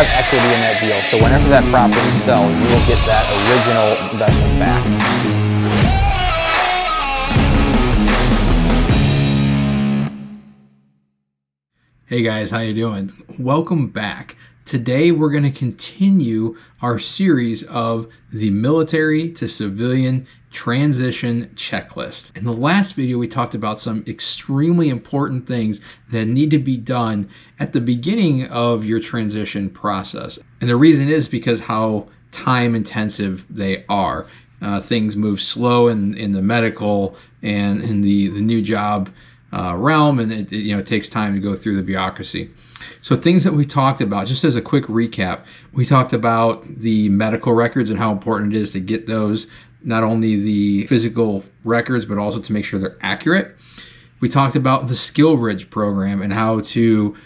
have equity in that deal. So whenever that property sells, you will get that original investment back. Hey guys, how you doing? Welcome back. Today we're going to continue our series of the military to civilian transition checklist. In the last video, we talked about some extremely important things that need to be done at the beginning of your transition process. And the reason is because how time intensive they are. Things move slow in the medical and in the new job realm, and it takes time to go through the bureaucracy. So things that we talked about, just as a quick recap, we talked about the medical records and how important it is to get those, not only the physical records, but also to make sure they're accurate. We talked about the Skill Bridge program and how to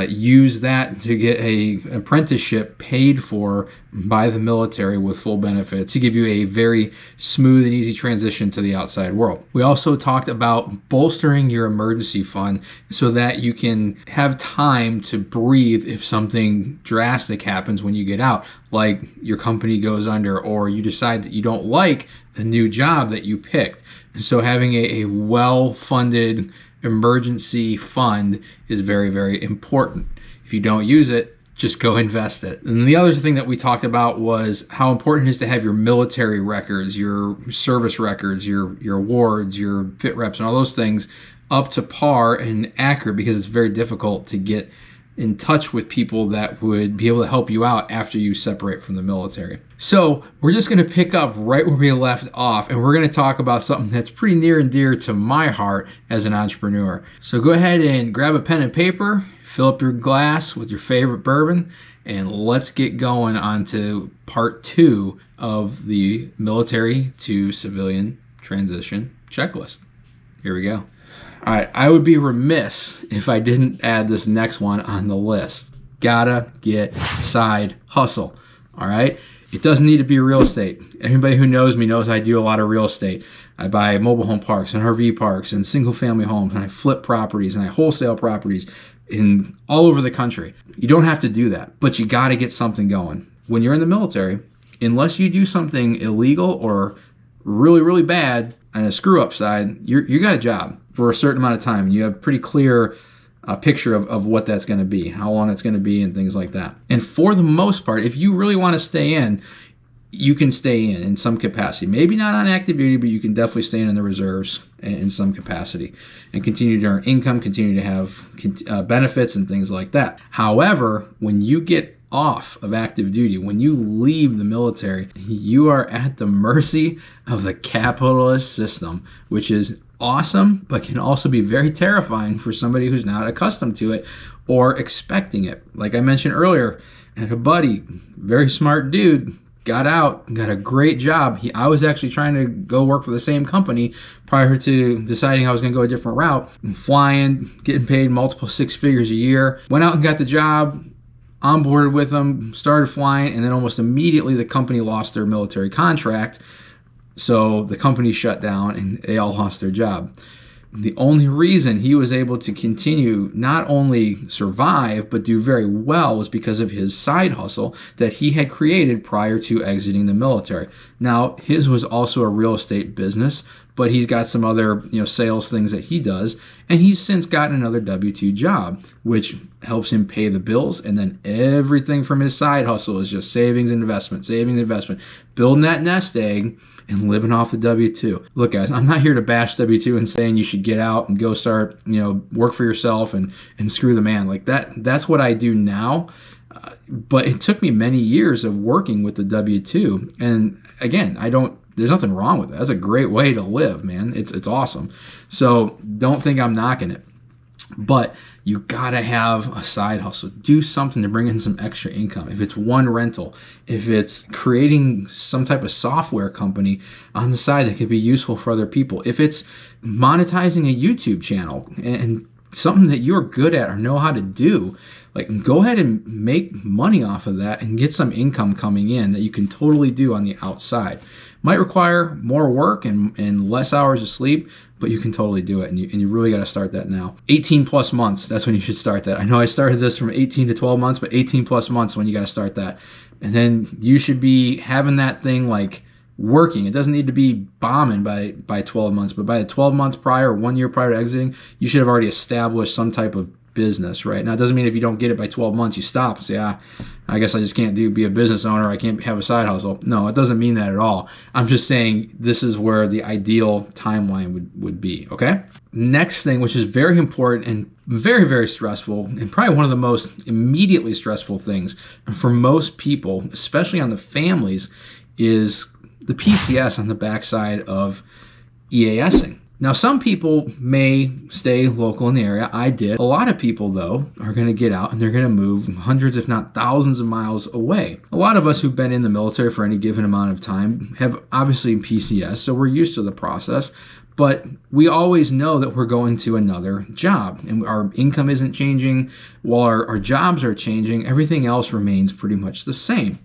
use that to get an apprenticeship paid for by the military with full benefits to give you a very smooth and easy transition to the outside world. We also talked about bolstering your emergency fund so that you can have time to breathe if something drastic happens when you get out, like your company goes under or you decide that you don't like the new job that you picked. So having a well-funded emergency fund is very, very important. If you don't use it, just go invest it. And the other thing that we talked about was how important it is to have your military records, your service records, your awards, your fit reps, and all those things up to par and accurate, because it's very difficult to get in touch with people that would be able to help you out after you separate from the military. So we're just going to pick up right where we left off, and we're going to talk about something that's pretty near and dear to my heart as an entrepreneur. So go ahead and grab a pen and paper, fill up your glass with your favorite bourbon, and let's get going on to part 2 of the military to civilian transition checklist. Here we go. All right, I would be remiss if I didn't add this next one on the list. Gotta get side hustle. All right, it doesn't need to be real estate. Anybody who knows me knows I do a lot of real estate. I buy mobile home parks and RV parks and single family homes, and I flip properties and I wholesale properties in all over the country. You don't have to do that, but you gotta get something going. When you're in the military, unless you do something illegal or really, really bad on a screw up side, you got a job for a certain amount of time, and you have a pretty clear picture of what that's going to be, how long it's going to be, and things like that. And for the most part, if you really want to stay in, you can stay in some capacity. Maybe not on active duty, but you can definitely stay in the reserves in some capacity and continue to earn income, continue to have benefits and things like that. However, when you get off of active duty, when you leave the military, you are at the mercy of the capitalist system, which is awesome, but can also be very terrifying for somebody who's not accustomed to it or expecting it. Like I mentioned earlier, I had a buddy, very smart dude, got out, got a great job. I was actually trying to go work for the same company prior to deciding I was going to go a different route. Flying, getting paid multiple 6 figures a year. Went out and got the job, onboarded with them, started flying, and then almost immediately the company lost their military contract. So the company shut down and they all lost their job. The only reason he was able to continue not only survive but do very well was because of his side hustle that he had created prior to exiting the military. Now, his was also a real estate business, but he's got some other sales things that he does, and he's since gotten another W-2 job, which helps him pay the bills, and then everything from his side hustle is just savings and investment, building that nest egg and living off the W-2. Look, guys, I'm not here to bash W-2 and saying you should get out and go start, work for yourself and screw the man. Like that's what I do now. But it took me many years of working with the W-2. And again, there's nothing wrong with it. That's a great way to live, man. It's awesome. So don't think I'm knocking it. But you gotta have a side hustle. Do something to bring in some extra income. If it's one rental, if it's creating some type of software company on the side that could be useful for other people, if it's monetizing a YouTube channel and something that you're good at or know how to do, like go ahead and make money off of that and get some income coming in that you can totally do on the outside. Might require more work and less hours of sleep, but you can totally do it, and you really got to start that now. 18 plus months, that's when you should start that. I know I started this from 18 to 12 months, but 18 plus months when you got to start that. And then you should be having that thing like working. It doesn't need to be bombing by 12 months, but by the 12 months prior or 1 year prior to exiting, you should have already established some type of business, right? Now, it doesn't mean if you don't get it by 12 months, you stop and say, I guess I just can't be a business owner. I can't have a side hustle. No, it doesn't mean that at all. I'm just saying this is where the ideal timeline would be, okay? Next thing, which is very important and very, very stressful, and probably one of the most immediately stressful things for most people, especially on the families, is the PCS on the backside of EASing. Now, some people may stay local in the area. I did. A lot of people, though, are going to get out and they're going to move hundreds, if not thousands of miles away. A lot of us who've been in the military for any given amount of time have obviously PCS, so we're used to the process. But we always know that we're going to another job, and our income isn't changing. While our jobs are changing, everything else remains pretty much the same.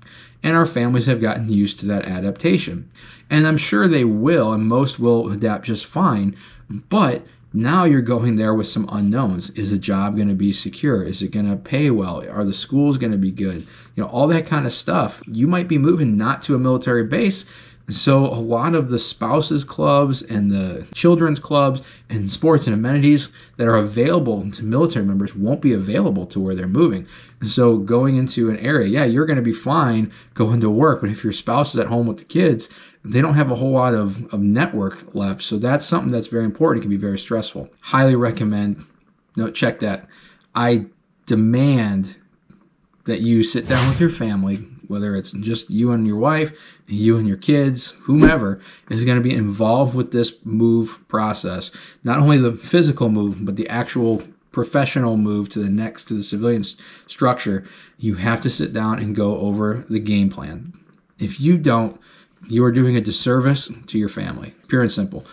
And our families have gotten used to that adaptation. And I'm sure they will, and most will adapt just fine. But now you're going there with some unknowns. Is the job going to be secure? Is it going to pay well? Are the schools going to be good? All that kind of stuff. You might be moving not to a military base. So a lot of the spouses clubs and the children's clubs and sports and amenities that are available to military members won't be available to where they're moving. And so going into an area, you're going to be fine going to work, but if your spouse is at home with the kids, they don't have a whole lot of network left. So that's something that's very important. It can be very stressful. Highly recommend, check that. I demand that you sit down with your family, whether it's just you and your wife, you and your kids, whomever is going to be involved with this move process. Not only the physical move, but the actual professional move to the civilian structure. You have to sit down and go over the game plan. If you don't, you are doing a disservice to your family, pure and simple.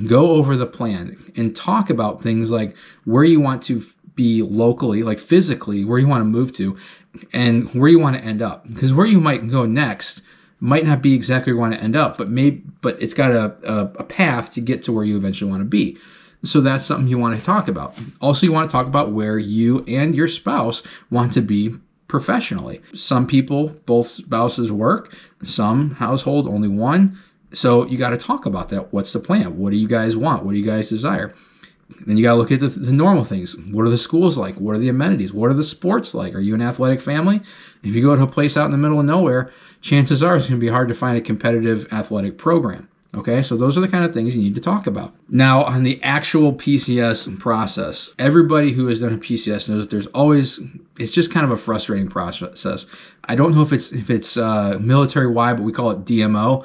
Go over the plan and talk about things like where you want to be locally, like physically, where you want to move to, and where you want to end up. Because where you might go next might not be exactly where you want to end up, but it's got a path to get to where you eventually want to be. So that's something you want to talk about. Also, you want to talk about where you and your spouse want to be professionally. Some people, both spouses work, some household, only one. So you got to talk about that. What's the plan? What do you guys want? What do you guys desire? Then you got to look at the normal things. What are the schools like? What are the amenities? What are the sports like? Are you an athletic family? If you go to a place out in the middle of nowhere, chances are it's going to be hard to find a competitive athletic program. Okay, so those are the kind of things you need to talk about. Now, on the actual PCS process, everybody who has done a PCS knows that it's just kind of a frustrating process. I don't know if it's military-wide, but we call it DMO.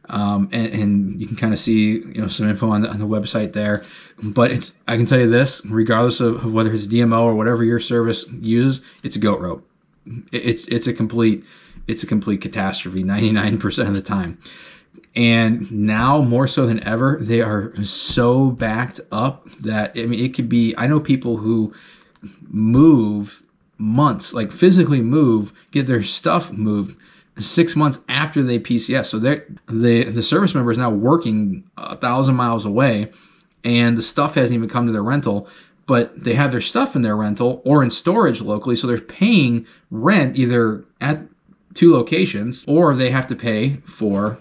And you can kind of see some info on the website there. But I can tell you this, regardless of whether it's DMO or whatever your service uses, it's a goat rope. It's a complete catastrophe 99% of the time. And now more so than ever, they are so backed up that it could be. I know people who move months, like physically move, get their stuff moved 6 months after they PCS. So the service member is now working 1,000 miles away, and the stuff hasn't even come to their rental, but they have their stuff in their rental or in storage locally. So they're paying rent either at 2 locations, or they have to pay for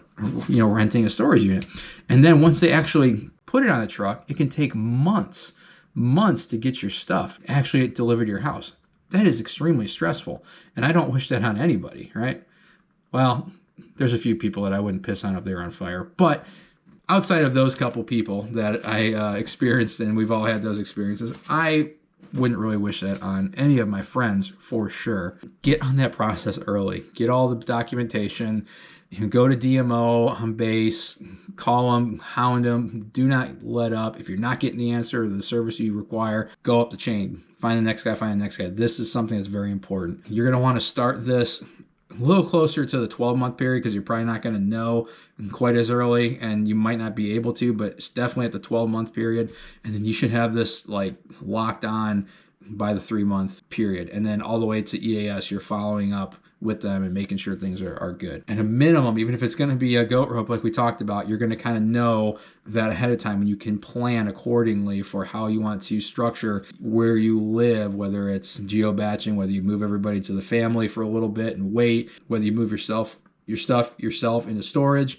renting a storage unit. And then once they actually put it on a truck, it can take months to get your stuff actually delivered to your house. That is extremely stressful, and I don't wish that on anybody, right? Well, there's a few people that I wouldn't piss on if they were on fire, but outside of those couple people that I experienced, and we've all had those experiences, I wouldn't really wish that on any of my friends for sure. Get on that process early. Get all the documentation. You can go to DMO on base, call them, hound them. Do not let up. If you're not getting the answer or the service you require, go up the chain. Find the next guy, This is something that's very important. You're going to want to start this a little closer to the 12-month period because you're probably not going to know quite as early, and you might not be able to, but it's definitely at the 12-month period. And then you should have this like locked on by the 3-month period. And then all the way to EAS, you're following up with them and making sure things are good. And a minimum, even if it's going to be a goat rope like we talked about, you're going to kind of know that ahead of time, and you can plan accordingly for how you want to structure where you live, whether it's geo-batching, whether you move everybody to the family for a little bit and wait, whether you move your stuff into storage,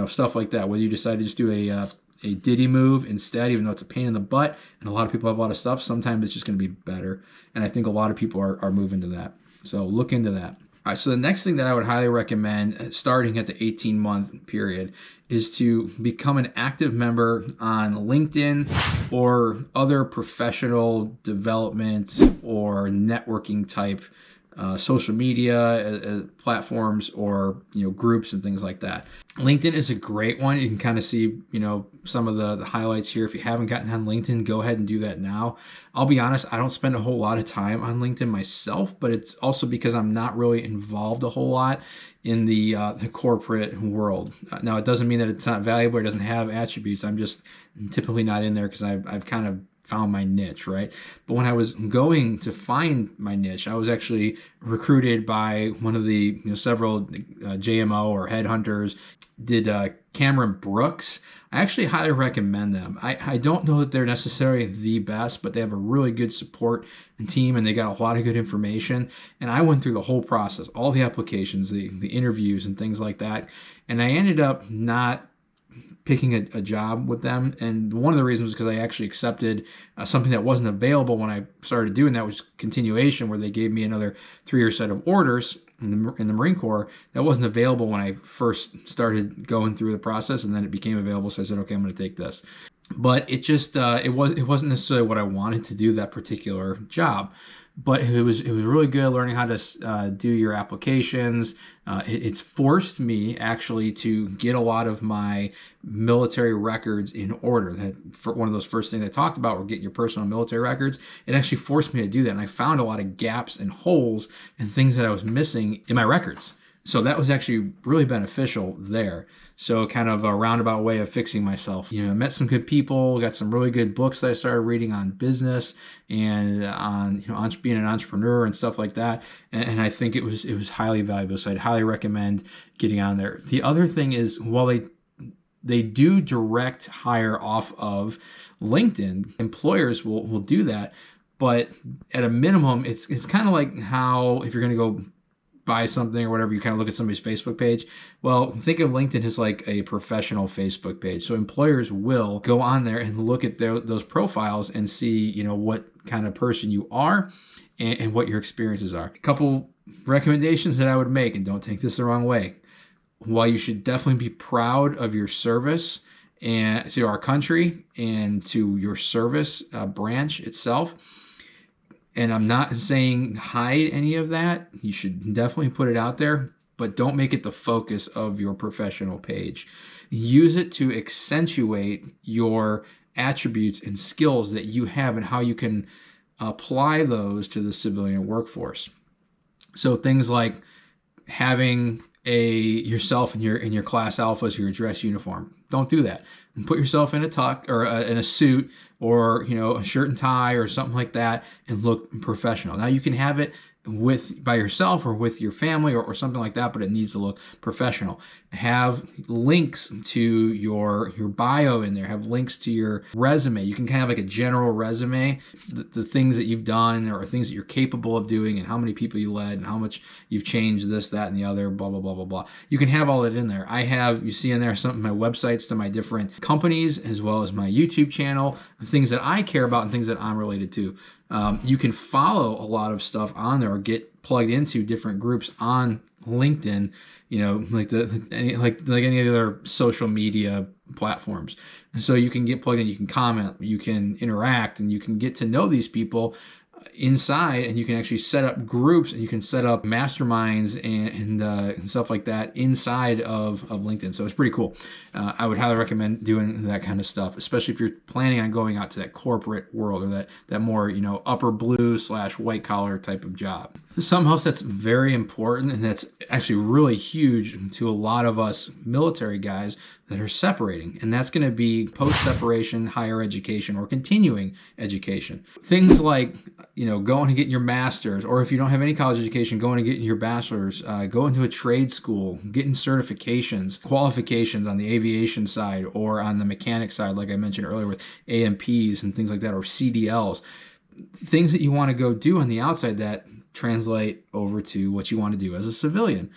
stuff like that. Whether you decide to just do a Diddy move instead, even though it's a pain in the butt and a lot of people have a lot of stuff, sometimes it's just going to be better. And I think a lot of people are moving to that. So look into that. All right, so the next thing that I would highly recommend, starting at the 18-month period, is to become an active member on LinkedIn or other professional development or networking type social media platforms or groups and things like that. LinkedIn is a great one. You can kind of see some of the highlights here. If you haven't gotten on LinkedIn, go ahead and do that now. I'll be honest, I don't spend a whole lot of time on LinkedIn myself, but it's also because I'm not really involved a whole lot in the corporate world. Now, it doesn't mean that it's not valuable or doesn't have attributes. I'm just typically not in there because I've kind of found my niche, right? But when I was going to find my niche, I was actually recruited by one of the several JMO or headhunters. Did Cameron Brooks. I actually highly recommend them. I don't know that they're necessarily the best, but they have a really good support and team, and they got a lot of good information. And I went through the whole process, all the applications, the interviews and things like that. And I ended up not picking a job with them. And one of the reasons was because I actually accepted something that wasn't available when I started doing that, was continuation, where they gave me another 3-year set of orders in the Marine Corps that wasn't available when I first started going through the process, and then it became available. So I said, okay, I'm going to take this. But it just it wasn't necessarily what I wanted to do, that particular job. But it was really good learning how to do your applications. It's forced me actually to get a lot of my military records in order. That for one of those first things I talked about were getting your personal military records. It actually forced me to do that, and I found a lot of gaps and holes and things that I was missing in my records. So that was actually really beneficial there. So kind of a roundabout way of fixing myself. I met some good people, got some really good books that I started reading on business and on being an entrepreneur and stuff like that. And I think it was highly valuable. So I'd highly recommend getting on there. The other thing is, while they do direct hire off of LinkedIn, employers will do that. But at a minimum, it's kind of like how if you're going to go buy something or whatever, you kind of look at somebody's Facebook page. Well, think of LinkedIn as like a professional Facebook page. So employers will go on there and look at those profiles and see, what kind of person you are and what your experiences are. A couple recommendations that I would make, and don't take this the wrong way. While you should definitely be proud of your service and to our country and to your service branch itself, and I'm not saying hide any of that. You should definitely put it out there, but don't make it the focus of your professional page. Use it to accentuate your attributes and skills that you have and how you can apply those to the civilian workforce. So things like having yourself in your class alpha as your dress uniform. Don't do that. And put yourself in a tuck or in a suit or a shirt and tie or something like that and look professional. Now you can have it by yourself or with your family or something like that, but it needs to look professional. Have links to your bio in there. Have links to your resume. You can kind of like a general resume, the things that you've done or things that you're capable of doing and how many people you led and how much you've changed this, that, and the other, blah, blah, blah, blah, blah. You can have all that in there. You see in there some of my websites to my different companies as well as my YouTube channel, the things that I care about and things that I'm related to. You can follow a lot of stuff on there or get plugged into different groups on LinkedIn, like any other social media platforms. And so you can get plugged in, you can comment, you can interact, and you can get to know these people inside, and you can actually set up groups and you can set up masterminds and stuff like that inside of LinkedIn. So it's pretty cool. I would highly recommend doing that kind of stuff, especially if you're planning on going out to that corporate world or that more upper blue / white collar type of job. Something else that's very important, and that's actually really huge to a lot of us military guys that are separating, and that's going to be post-separation higher education or continuing education. Things like, going and getting your master's, or if you don't have any college education, going and getting your bachelor's, go into a trade school, getting certifications, qualifications on the aviation side or on the mechanic side, like I mentioned earlier with AMPs and things like that, or CDLs. Things that you want to go do on the outside that translate over to what you want to do as a civilian,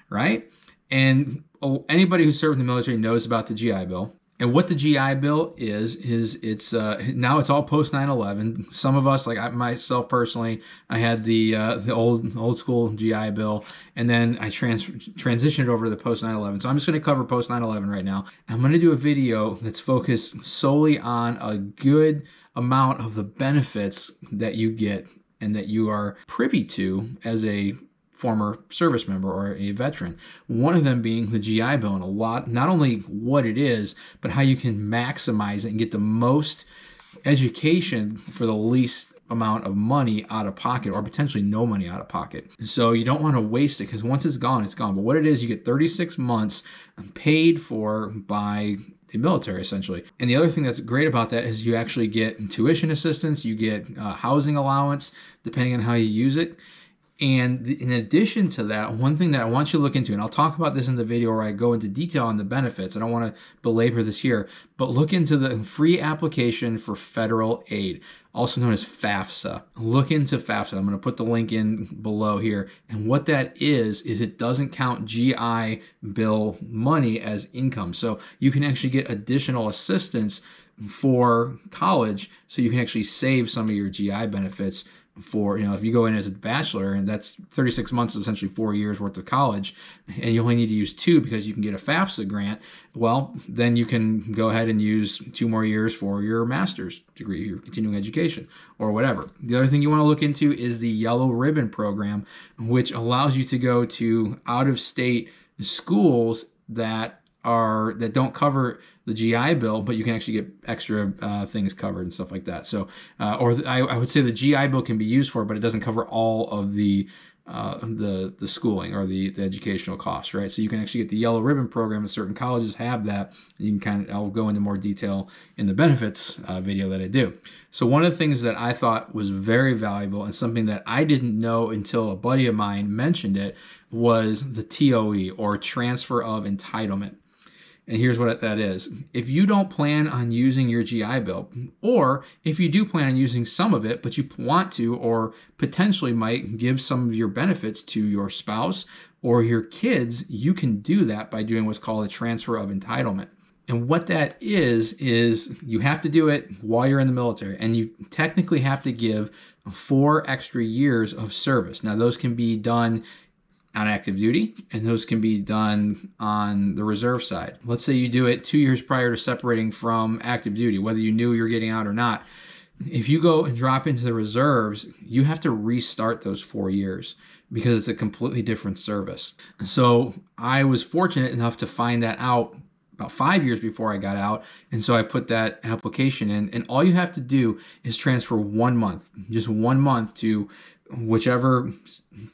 right? And anybody who served in the military knows about the GI Bill. And what the GI Bill is it's now it's all post 9/11. Some of us, like myself personally, I had the old school GI Bill, and then I transitioned it over to the post 9/11. So I'm just going to cover post 9/11 right now. I'm going to do a video that's focused solely on a good amount of the benefits that you get and that you are privy to as a former service member or a veteran. One of them being the GI Bill, and a lot, not only what it is, but how you can maximize it and get the most education for the least amount of money out of pocket, or potentially no money out of pocket. So you don't want to waste it, because once it's gone, it's gone. But what it is, you get 36 months paid for by the military, essentially. And the other thing that's great about that is you actually get tuition assistance, you get housing allowance, depending on how you use it. And in addition to that, one thing that I want you to look into, and I'll talk about this in the video where I go into detail on the benefits, I don't want to belabor this here, but look into the free application for federal aid, also known as FAFSA. Look into FAFSA. I'm going to put the link in below here. And what that is it doesn't count GI Bill money as income. So you can actually get additional assistance for college, so you can actually save some of your GI benefits for, if you go in as a bachelor, and that's 36 months, essentially 4 years worth of college, and you only need to use 2 because you can get a FAFSA grant, well, then you can go ahead and use 2 more years for your master's degree, your continuing education, or whatever. The other thing you want to look into is the Yellow Ribbon program, which allows you to go to out-of-state schools that don't cover the GI Bill, but you can actually get extra things covered and stuff like that. So, I would say the GI Bill can be used for, but it doesn't cover all of the schooling or the educational costs, right? So you can actually get the Yellow Ribbon program, and certain colleges have that. You can I'll go into more detail in the benefits video that I do. So one of the things that I thought was very valuable, and something that I didn't know until a buddy of mine mentioned it, was the TOE, or transfer of entitlement. And here's what that is. If you don't plan on using your GI Bill, or if you do plan on using some of it, but you want to, or potentially might give some of your benefits to your spouse or your kids, you can do that by doing what's called a transfer of entitlement. And what that is you have to do it while you're in the military, and you technically have to give 4 extra years of service. Now, those can be done on active duty, and those can be done on the reserve side. Let's say you do it 2 years prior to separating from active duty, whether you knew you're getting out or not. If you go and drop into the reserves, you have to restart those 4 years, because it's a completely different service. So I was fortunate enough to find that out about 5 years before I got out, and so I put that application in, and all you have to do is transfer 1 month, just 1 month, to whichever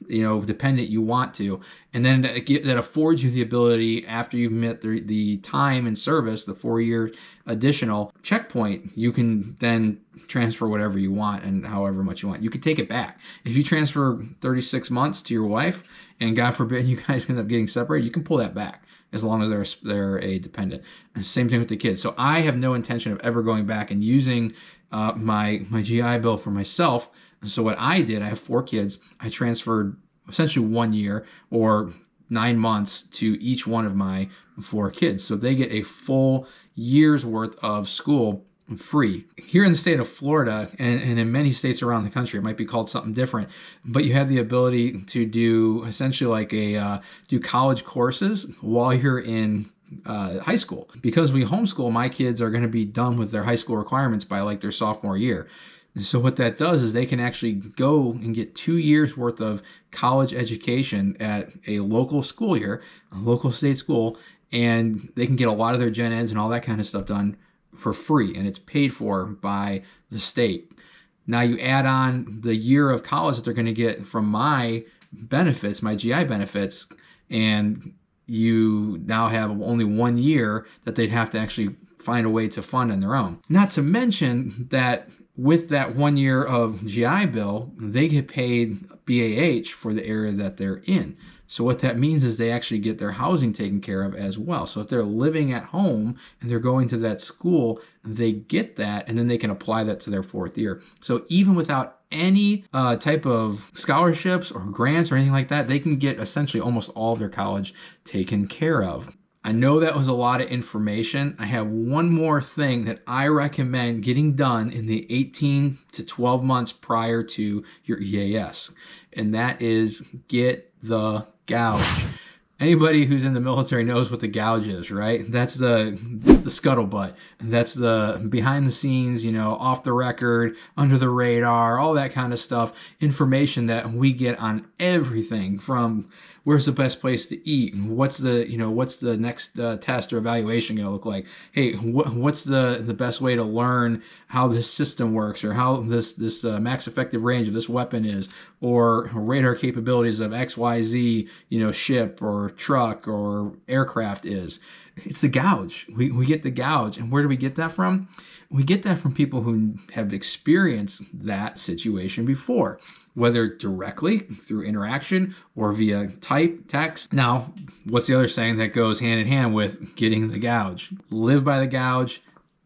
dependent you want to, and then that affords you the ability, after you've met the time in service, the 4-year additional checkpoint, you can then transfer whatever you want and however much you want. You can take it back. If you transfer 36 months to your wife, and God forbid you guys end up getting separated, you can pull that back, as long as they're a dependent. And same thing with the kids. So I have no intention of ever going back and using my GI Bill for myself. So what I did, I have 4 kids. I transferred essentially 1 year or 9 months to each one of my 4 kids. So they get a full year's worth of school free. Here in the state of Florida, and in many states around the country, it might be called something different, but you have the ability to do essentially like do college courses while you're in high school. Because we homeschool, my kids are going to be done with their high school requirements by like their sophomore year. So what that does is they can actually go and get 2 years worth of college education at a local school here, a local state school, and they can get a lot of their gen eds and all that kind of stuff done for free, and it's paid for by the state. Now you add on the year of college that they're going to get from my benefits, my GI benefits, and you now have only 1 year that they'd have to actually find a way to fund on their own. Not to mention that with that 1 year of GI Bill, they get paid BAH for the area that they're in. So what that means is they actually get their housing taken care of as well. So if they're living at home and they're going to that school, they get that, and then they can apply that to their 4th year. So even without any type of scholarships or grants or anything like that, they can get essentially almost all of their college taken care of. I know that was a lot of information. I have one more thing that I recommend getting done in the 18 to 12 months prior to your EAS, and that is get the gouge. Anybody who's in the military knows what the gouge is, right? That's the scuttlebutt. That's the behind the scenes, off the record, under the radar, all that kind of stuff. Information that we get on everything from where's the best place to eat, what's the next test or evaluation going to look like? Hey, what's the best way to learn how this system works, or how this max effective range of this weapon is, or radar capabilities of XYZ, ship or truck or aircraft is. It's the gouge. We get the gouge. And where do we get that from? We get that from people who have experienced that situation before, whether directly through interaction or via type, text. Now, what's the other saying that goes hand in hand with getting the gouge? Live by the gouge,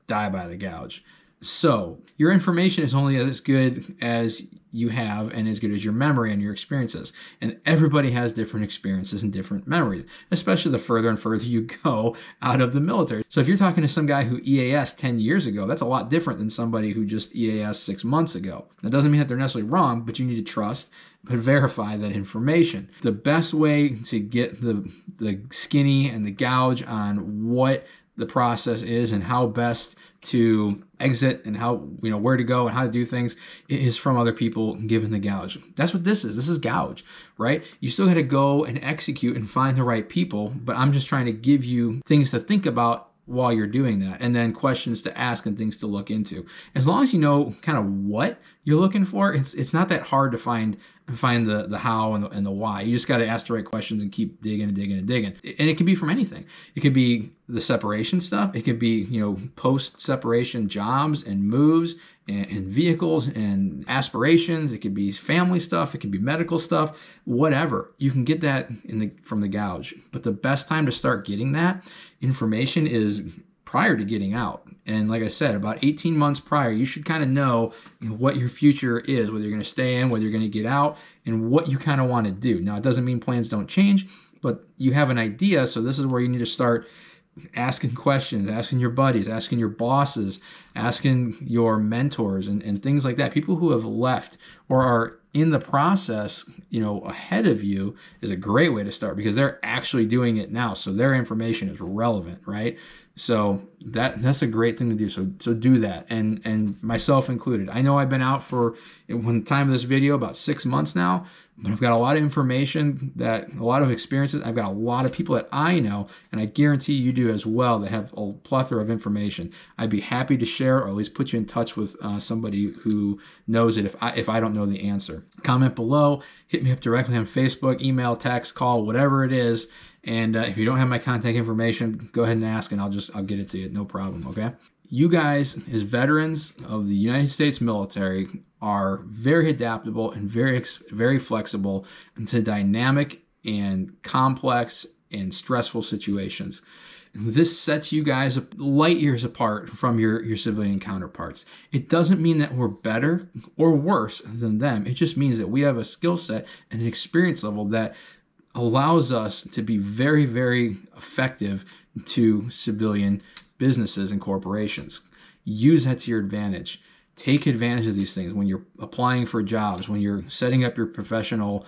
die by the gouge. So your information is only as good as you have and as good as your memory and your experiences. And everybody has different experiences and different memories, especially the further and further you go out of the military. So if you're talking to some guy who EAS 10 years ago, that's a lot different than somebody who just EAS 6 months ago. That doesn't mean that they're necessarily wrong, but you need to trust but verify that information. The best way to get the skinny and the gouge on what the process is and how best to exit and how, where to go and how to do things is from other people given the gouge. That's what this is. This is gouge, right? You still got to go and execute and find the right people, but I'm just trying to give you things to think about while you're doing that, and then questions to ask and things to look into. As long as you know kind of what you're looking for, it's not that hard to find the how and the why. You just got to ask the right questions and keep digging and digging and digging. And it can be from anything. It could be the separation stuff. It could be post-separation jobs and moves and vehicles and aspirations. It could be family stuff. It could be medical stuff. Whatever. You can get that from the gouge. But the best time to start getting that information is prior to getting out. And like I said, about 18 months prior, you should kind of know what your future is, whether you're going to stay in, whether you're going to get out, and what you kind of want to do. Now, it doesn't mean plans don't change, but you have an idea. So this is where you need to start asking questions, asking your buddies, asking your bosses, asking your mentors and things like that. People who have left or are in the process, ahead of you is a great way to start because they're actually doing it now. So their information is relevant, right? So that's a great thing to do. So do that, and myself included. I know I've been out for, when the time of this video, about 6 months now, but I've got a lot of information, a lot of experiences. I've got a lot of people that I know, and I guarantee you do as well, that have a plethora of information. I'd be happy to share, or at least put you in touch with somebody who knows it if I don't know the answer. Comment below, hit me up directly on Facebook, email, text, call, whatever it is. And if you don't have my contact information, go ahead and ask, and I'll get it to you. No problem, okay? You guys, as veterans of the United States military, are very adaptable and very flexible into dynamic and complex and stressful situations. This sets you guys light years apart from your civilian counterparts. It doesn't mean that we're better or worse than them. It just means that we have a skill set and an experience level that allows us to be very, very effective to civilian businesses and corporations. Use that to your advantage. Take advantage of these things when you're applying for jobs, when you're setting up your professional,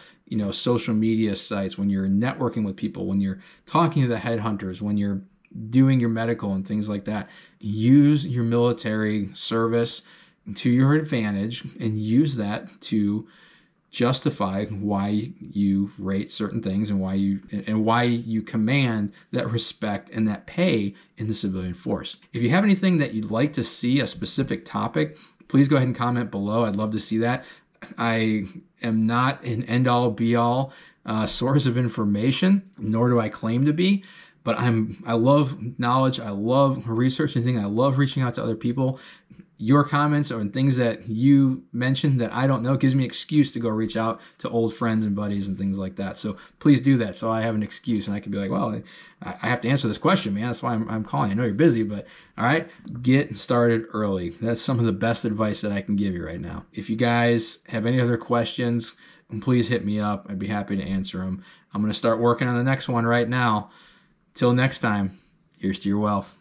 social media sites, when you're networking with people, when you're talking to the headhunters, when you're doing your medical and things like that. Use your military service to your advantage and use that to justify why you rate certain things and why you command that respect and that pay in the civilian force. If you have anything that you'd like to see, a specific topic, please go ahead and comment below. I'd love to see that. I am not an end-all be-all source of information, nor do I claim to be, but I love knowledge. I love researching things. I love reaching out to other people. Your comments or things that you mentioned that I don't know gives me an excuse to go reach out to old friends and buddies and things like that. So please do that, so I have an excuse and I can be like, well, I have to answer this question, man. That's why I'm calling. I know you're busy, but all right, get started early. That's some of the best advice that I can give you right now. If you guys have any other questions, please hit me up. I'd be happy to answer them. I'm going to start working on the next one right now. Till next time, here's to your wealth.